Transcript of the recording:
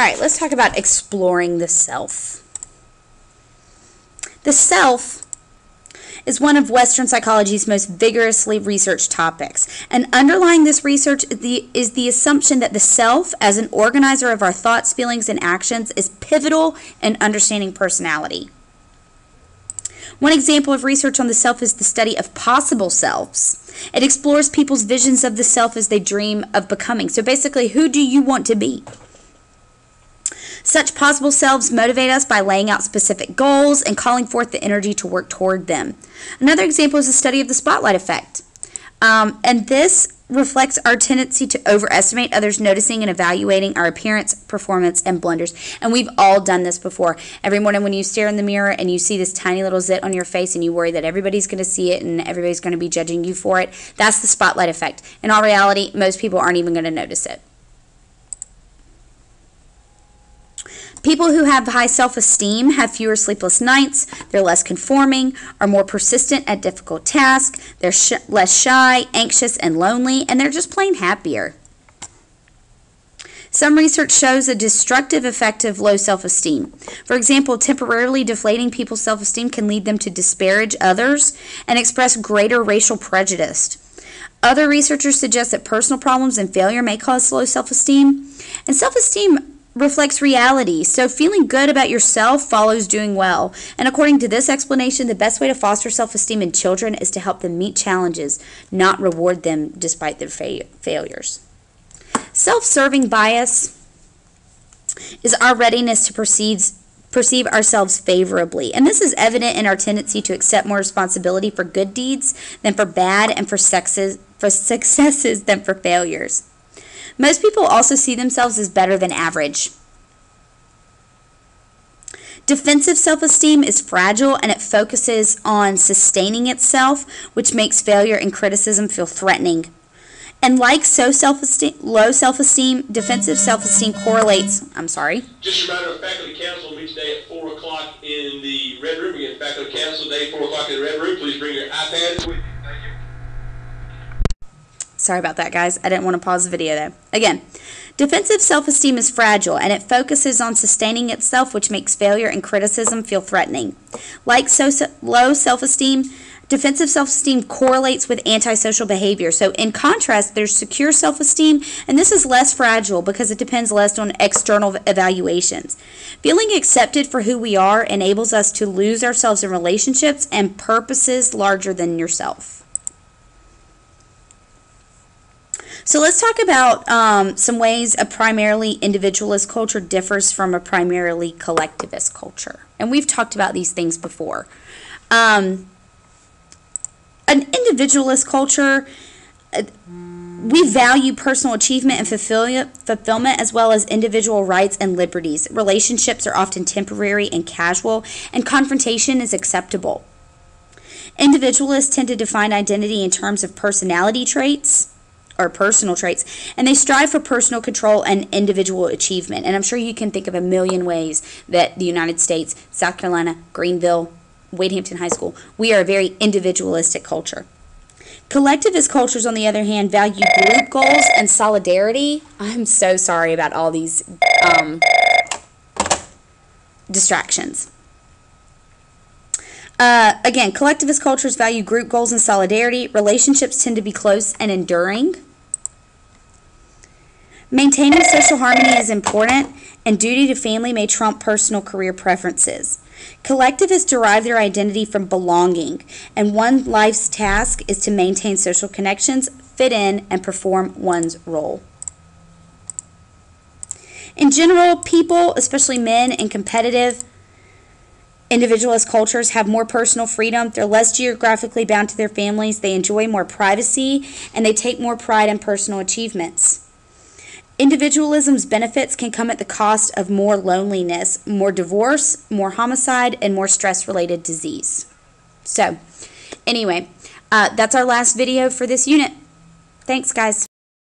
All right, let's talk about exploring the self. The self is one of Western psychology's most vigorously researched topics. And underlying this research is the assumption that the self, as an organizer of our thoughts, feelings, and actions, is pivotal in understanding personality. One example of research on the self is the study of possible selves. It explores people's visions of the self as they dream of becoming. So basically, who do you want to be? Such possible selves motivate us by laying out specific goals and calling forth the energy to work toward them. Another example is the study of the spotlight effect. And this reflects our tendency to overestimate others, noticing and evaluating our appearance, performance, and blunders. And we've all done this before. Every morning when you stare in the mirror and you see this tiny little zit on your face and you worry that everybody's going to see it and everybody's going to be judging you for it, that's the spotlight effect. In all reality, most people aren't even going to notice it. People who have high self-esteem have fewer sleepless nights, they're less conforming, are more persistent at difficult tasks, they're less shy, anxious, and lonely, and they're just plain happier. Some research shows a destructive effect of low self-esteem. For example, temporarily deflating people's self-esteem can lead them to disparage others and express greater racial prejudice. Other researchers suggest that personal problems and failure may cause low self-esteem, and self-esteem reflects reality, so feeling good about yourself follows doing well. And according to this explanation, the best way to foster self-esteem in children is to help them meet challenges, not reward them despite their failures. Self-serving bias is our readiness to perceive ourselves favorably, and this is evident in our tendency to accept more responsibility for good deeds than for bad, and for successes than for failures. Most people also see themselves as better than average. Defensive self-esteem is fragile and it focuses on sustaining itself, which makes failure and criticism feel threatening. And like low self-esteem, defensive self-esteem correlates. Just a reminder, Faculty Council meets today at 4 o'clock in the Red Room. Again, Faculty Council today, 4 o'clock in the Red Room. Please bring your iPads with you. Thank you. Sorry about that, guys. I didn't want to pause the video there. Again, defensive self-esteem is fragile, and it focuses on sustaining itself, which makes failure and criticism feel threatening. Like low self-esteem, defensive self-esteem correlates with antisocial behavior. So in contrast, there's secure self-esteem, and this is less fragile because it depends less on external evaluations. Feeling accepted for who we are enables us to lose ourselves in relationships and purposes larger than yourself. So let's talk about some ways a primarily individualist culture differs from a primarily collectivist culture. And we've talked about these things before. An individualist culture, we value personal achievement and fulfillment as well as individual rights and liberties. Relationships are often temporary and casual, and confrontation is acceptable. Individualists tend to define identity in terms of personality traits, or personal traits, and they strive for personal control and individual achievement. And I'm sure you can think of a million ways that the United States, South Carolina, Greenville, Wade Hampton High School, we are a very individualistic culture. Collectivist cultures, on the other hand, value group goals and solidarity. I'm so sorry about all these distractions. Again, collectivist cultures value group goals and solidarity. Relationships tend to be close and enduring. Maintaining social harmony is important, and duty to family may trump personal career preferences. Collectivists derive their identity from belonging, and one life's task is to maintain social connections, fit in, and perform one's role. In general, people, especially men in competitive individualist cultures, have more personal freedom. They're less geographically bound to their families. They enjoy more privacy, and they take more pride in personal achievements. Individualism's benefits can come at the cost of more loneliness, more divorce, more homicide, and more stress-related disease. So, anyway, that's our last video for this unit. Thanks, guys.